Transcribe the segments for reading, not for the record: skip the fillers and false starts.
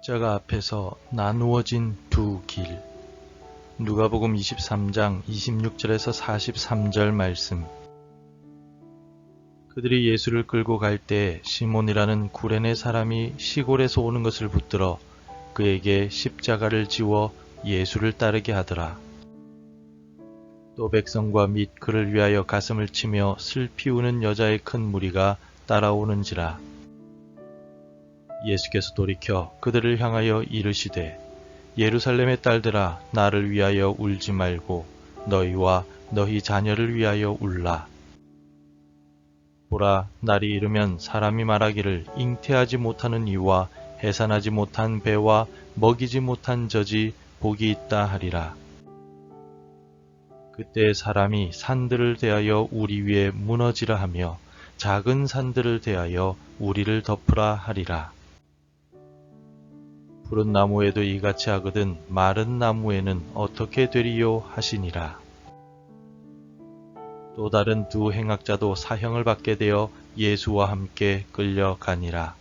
십자가 앞에서 나누어진 두 길. 누가복음 23장 26절에서 43절 말씀. 그들이 예수를 끌고 갈 때 시몬이라는 구레네 사람이 시골에서 오는 것을 붙들어 그에게 십자가를 지워 예수를 따르게 하더라. 또 백성과 및 그를 위하여 가슴을 치며 슬피 우는 여자의 큰 무리가 따라오는지라. 예수께서 돌이켜 그들을 향하여 이르시되 예루살렘의 딸들아, 나를 위하여 울지 말고 너희와 너희 자녀를 위하여 울라. 보라, 날이 이르면 사람이 말하기를 잉태하지 못하는 이와 해산하지 못한 배와 먹이지 못한 젖이 복이 있다 하리라. 그때 사람이 산들을 대하여 우리 위에 무너지라 하며 작은 산들을 대하여 우리를 덮으라 하리라. 푸른 나무에도 이같이 하거든 마른 나무에는 어떻게 되리요 하시니라. 또 다른 두 행악자도 사형을 받게 되어 예수와 함께 끌려가니라.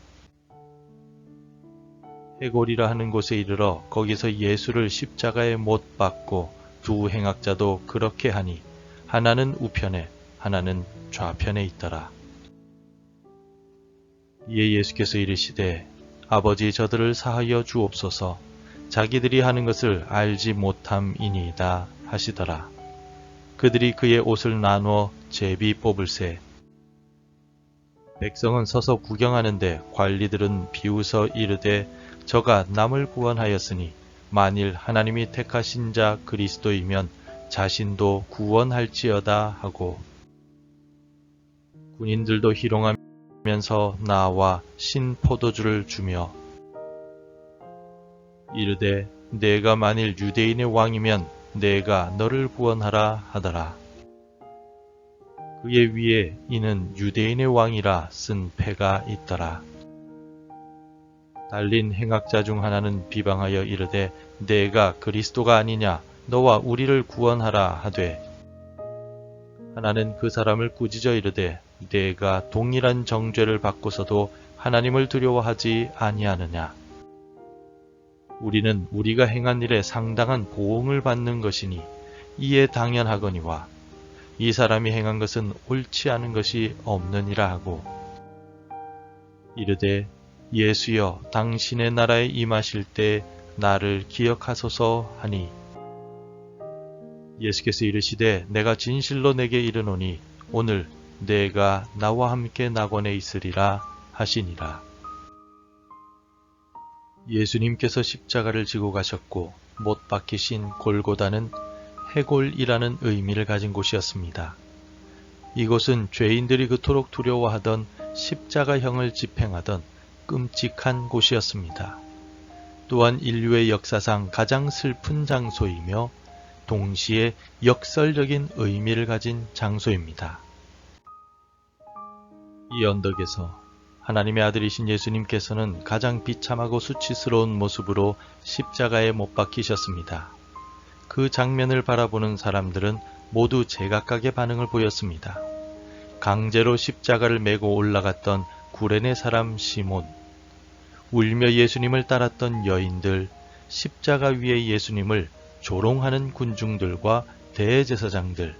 해골이라 하는 곳에 이르러 거기서 예수를 십자가에 못 박고 두 행악자도 그렇게 하니 하나는 우편에 하나는 좌편에 있더라. 이에 예수께서 이르시되 아버지, 저들을 사하여 주옵소서. 자기들이 하는 것을 알지 못함이니이다 하시더라. 그들이 그의 옷을 나누어 제비 뽑을새. 백성은 서서 구경하는데 관리들은 비웃어 이르되 저가 남을 구원하였으니 만일 하나님이 택하신 자 그리스도이면 자신도 구원할지어다 하고, 군인들도 희롱하면서 나와 신 포도주를 주며 이르되 내가 만일 유대인의 왕이면 내가 너를 구원하라 하더라. 그의 위에 이는 유대인의 왕이라 쓴 패가 있더라. 달린 행악자 중 하나는 비방하여 이르되 내가 그리스도가 아니냐, 너와 우리를 구원하라 하되, 하나는 그 사람을 꾸짖어 이르되 내가 동일한 정죄를 받고서도 하나님을 두려워하지 아니하느냐. 우리는 우리가 행한 일에 상당한 보응을 받는 것이니 이에 당연하거니와 이 사람이 행한 것은 옳지 않은 것이 없느니라 하고, 이르되 예수여, 당신의 나라에 임하실 때 나를 기억하소서 하니, 예수께서 이르시되 내가 진실로 내게 이르노니 오늘 내가 나와 함께 낙원에 있으리라 하시니라. 예수님께서 십자가를 지고 가셨고 못 박히신 골고다는 해골이라는 의미를 가진 곳이었습니다. 이곳은 죄인들이 그토록 두려워하던 십자가형을 집행하던 끔찍한 곳이었습니다. 또한 인류의 역사상 가장 슬픈 장소이며 동시에 역설적인 의미를 가진 장소입니다. 이 언덕에서 하나님의 아들이신 예수님께서는 가장 비참하고 수치스러운 모습으로 십자가에 못 박히셨습니다. 그 장면을 바라보는 사람들은 모두 제각각의 반응을 보였습니다. 강제로 십자가를 메고 올라갔던 구레네 사람 시몬, 울며 예수님을 따랐던 여인들, 십자가 위에 예수님을 조롱하는 군중들과 대제사장들,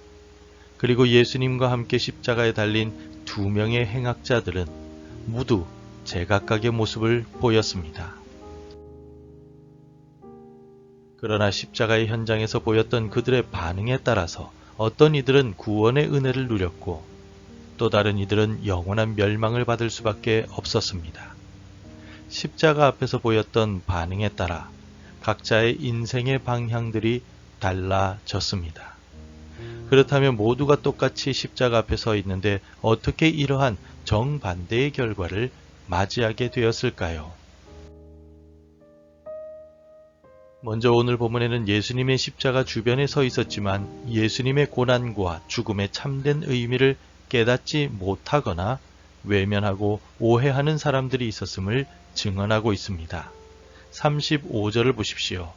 그리고 예수님과 함께 십자가에 달린 두 명의 행악자들은 모두 제각각의 모습을 보였습니다. 그러나 십자가의 현장에서 보였던 그들의 반응에 따라서 어떤 이들은 구원의 은혜를 누렸고 또 다른 이들은 영원한 멸망을 받을 수밖에 없었습니다. 십자가 앞에서 보였던 반응에 따라 각자의 인생의 방향들이 달라졌습니다. 그렇다면 모두가 똑같이 십자가 앞에 서 있는데 어떻게 이러한 정반대의 결과를 맞이하게 되었을까요? 먼저 오늘 본문에는 예수님의 십자가 주변에 서 있었지만 예수님의 고난과 죽음의 참된 의미를 깨닫지 못하거나 외면하고 오해하는 사람들이 있었음을 증언하고 있습니다. 35절을 보십시오.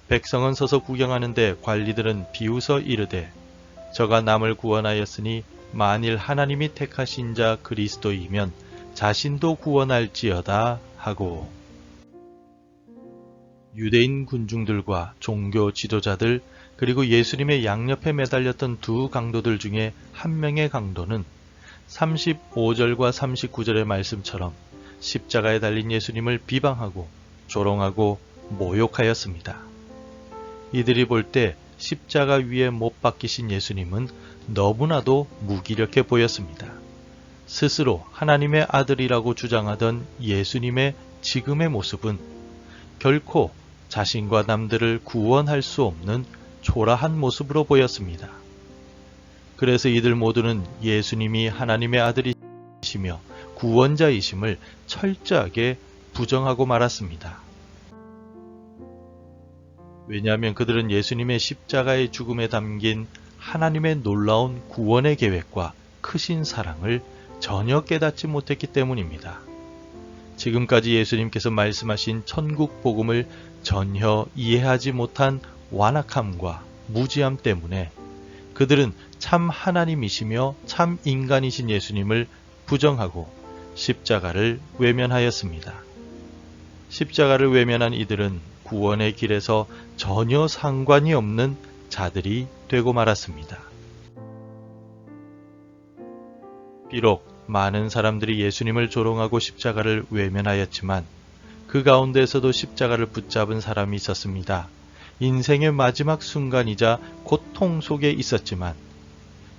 백성은 서서 구경하는데 관리들은 비웃어 이르되 저가 남을 구원하였으니 만일 하나님이 택하신 자 그리스도이면 자신도 구원할지어다 하고, 유대인 군중들과 종교 지도자들 그리고 예수님의 양옆에 매달렸던 두 강도들 중에 한 명의 강도는 35절과 39절의 말씀처럼 십자가에 달린 예수님을 비방하고 조롱하고 모욕하였습니다. 이들이 볼 때 십자가 위에 못 박히신 예수님은 너무나도 무기력해 보였습니다. 스스로 하나님의 아들이라고 주장하던 예수님의 지금의 모습은 결코 자신과 남들을 구원할 수 없는 초라한 모습으로 보였습니다. 그래서 이들 모두는 예수님이 하나님의 아들이시며 구원자이심을 철저하게 부정하고 말았습니다. 왜냐하면 그들은 예수님의 십자가의 죽음에 담긴 하나님의 놀라운 구원의 계획과 크신 사랑을 전혀 깨닫지 못했기 때문입니다. 지금까지 예수님께서 말씀하신 천국 복음을 전혀 이해하지 못한 완악함과 무지함 때문에 그들은 참 하나님이시며 참 인간이신 예수님을 부정하고 십자가를 외면하였습니다. 십자가를 외면한 이들은 구원의 길에서 전혀 상관이 없는 자들이 되고 말았습니다. 비록 많은 사람들이 예수님을 조롱하고 십자가를 외면하였지만 그 가운데에서도 십자가를 붙잡은 사람이 있었습니다. 인생의 마지막 순간이자 고통 속에 있었지만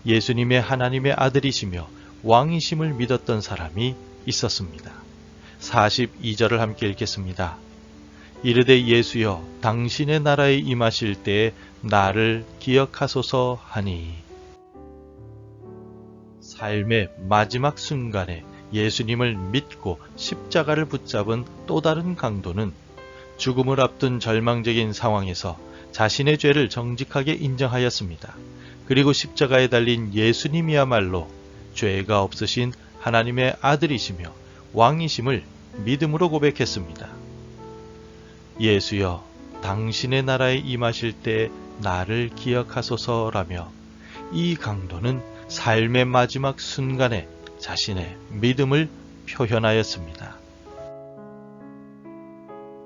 예수님의 하나님의 아들이시며 왕이심을 믿었던 사람이 있었습니다. 42절을 함께 읽겠습니다. 이르되 예수여 당신의 나라에 임하실 때에 나를 기억하소서 하니. 삶의 마지막 순간에 예수님을 믿고 십자가를 붙잡은 또 다른 강도는 죽음을 앞둔 절망적인 상황에서 자신의 죄를 정직하게 인정하였습니다. 그리고 십자가에 달린 예수님이야말로 죄가 없으신 하나님의 아들이시며 왕이심을 믿음으로 고백했습니다. 예수여 당신의 나라에 임하실 때 나를 기억하소서라며 이 강도는 삶의 마지막 순간에 자신의 믿음을 표현하였습니다.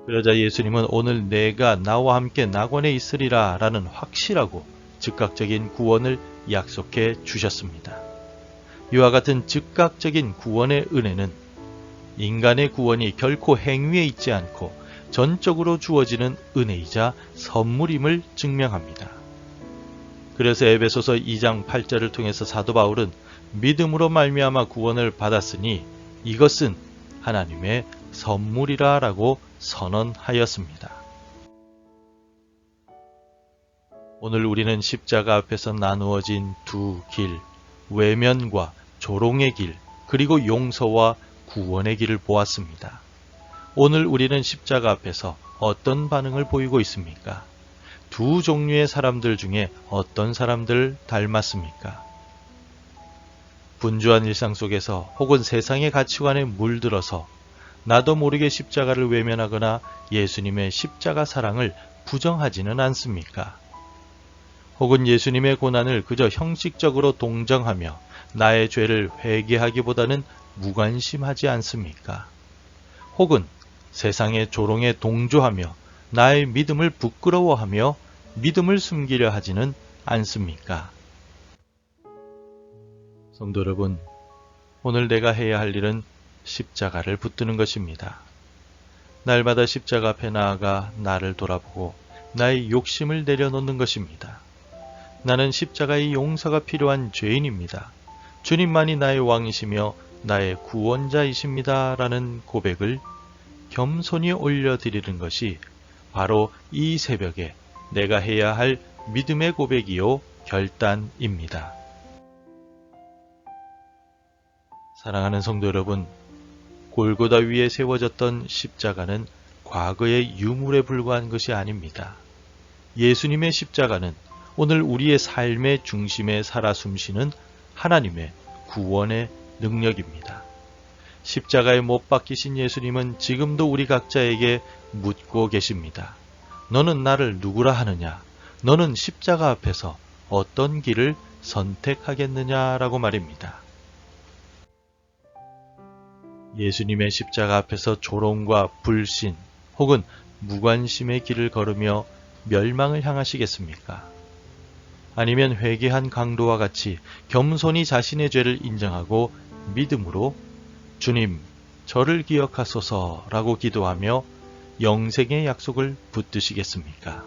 그러자 예수님은 오늘 내가 나와 함께 낙원에 있으리라 라는 확실하고 즉각적인 구원을 약속해 주셨습니다. 이와 같은 즉각적인 구원의 은혜는 인간의 구원이 결코 행위에 있지 않고 전적으로 주어지는 은혜이자 선물임을 증명합니다. 그래서 에베소서 2장 8절을 통해서 사도 바울은 믿음으로 말미암아 구원을 받았으니 이것은 하나님의 선물이라 라고 선언하였습니다. 오늘 우리는 십자가 앞에서 나누어진 두 길, 외면과 조롱의 길, 그리고 용서와 구원의 길을 보았습니다. 오늘 우리는 십자가 앞에서 어떤 반응을 보이고 있습니까? 두 종류의 사람들 중에 어떤 사람들을 닮았습니까? 분주한 일상 속에서 혹은 세상의 가치관에 물들어서 나도 모르게 십자가를 외면하거나 예수님의 십자가 사랑을 부정하지는 않습니까? 혹은 예수님의 고난을 그저 형식적으로 동정하며 나의 죄를 회개하기보다는 무관심하지 않습니까? 혹은 세상의 조롱에 동조하며 나의 믿음을 부끄러워하며 믿음을 숨기려 하지는 않습니까? 성도 여러분, 오늘 내가 해야 할 일은 십자가를 붙드는 것입니다. 날마다 십자가 앞에 나아가 나를 돌아보고 나의 욕심을 내려놓는 것입니다. 나는 십자가의 용서가 필요한 죄인입니다. 주님만이 나의 왕이시며 나의 구원자이십니다. 라는 고백을 겸손히 올려드리는 것이 바로 이 새벽에 내가 해야 할 믿음의 고백이요 결단입니다. 사랑하는 성도 여러분, 골고다 위에 세워졌던 십자가는 과거의 유물에 불과한 것이 아닙니다. 예수님의 십자가는 오늘 우리의 삶의 중심에 살아 숨쉬는 하나님의 구원의 능력입니다. 십자가에 못 박히신 예수님은 지금도 우리 각자에게 묻고 계십니다. 너는 나를 누구라 하느냐? 너는 십자가 앞에서 어떤 길을 선택하겠느냐라고 말입니다. 예수님의 십자가 앞에서 조롱과 불신 혹은 무관심의 길을 걸으며 멸망을 향하시겠습니까? 아니면 회개한 강도와 같이 겸손히 자신의 죄를 인정하고 믿음으로 주님, 저를 기억하소서라고 기도하며 영생의 약속을 붙드시겠습니까?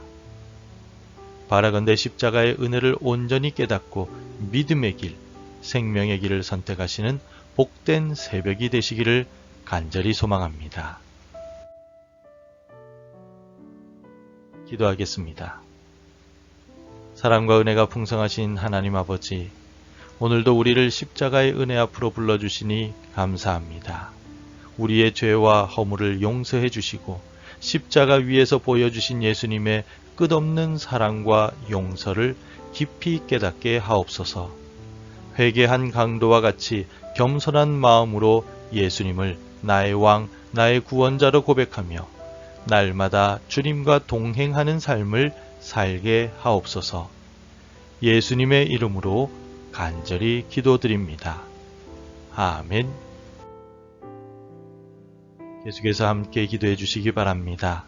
바라건대 십자가의 은혜를 온전히 깨닫고 믿음의 길, 생명의 길을 선택하시는 복된 새벽이 되시기를 간절히 소망합니다. 기도하겠습니다. 사랑과 은혜가 풍성하신 하나님 아버지, 오늘도 우리를 십자가의 은혜 앞으로 불러주시니 감사합니다. 우리의 죄와 허물을 용서해 주시고 십자가 위에서 보여주신 예수님의 끝없는 사랑과 용서를 깊이 깨닫게 하옵소서. 회개한 강도와 같이 겸손한 마음으로 예수님을 나의 왕, 나의 구원자로 고백하며 날마다 주님과 동행하는 삶을 살게 하옵소서. 예수님의 이름으로 간절히 기도드립니다. 아멘. 계속해서 함께 기도해 주시기 바랍니다.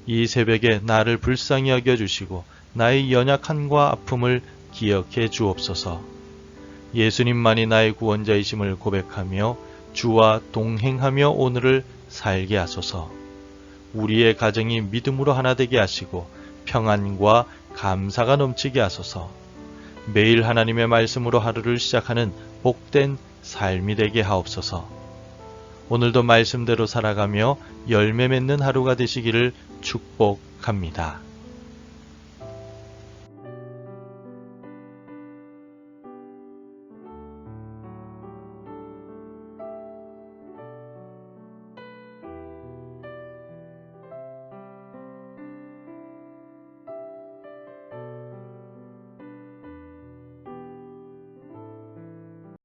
이 새벽에 나를 불쌍히 여겨주시고 나의 연약함과 아픔을 기억해 주옵소서. 예수님만이 나의 구원자이심을 고백하며 주와 동행하며 오늘을 살게 하소서. 우리의 가정이 믿음으로 하나 되게 하시고 평안과 감사가 넘치게 하소서. 매일 하나님의 말씀으로 하루를 시작하는 복된 삶이 되게 하옵소서. 오늘도 말씀대로 살아가며 열매 맺는 하루가 되시기를 축복합니다.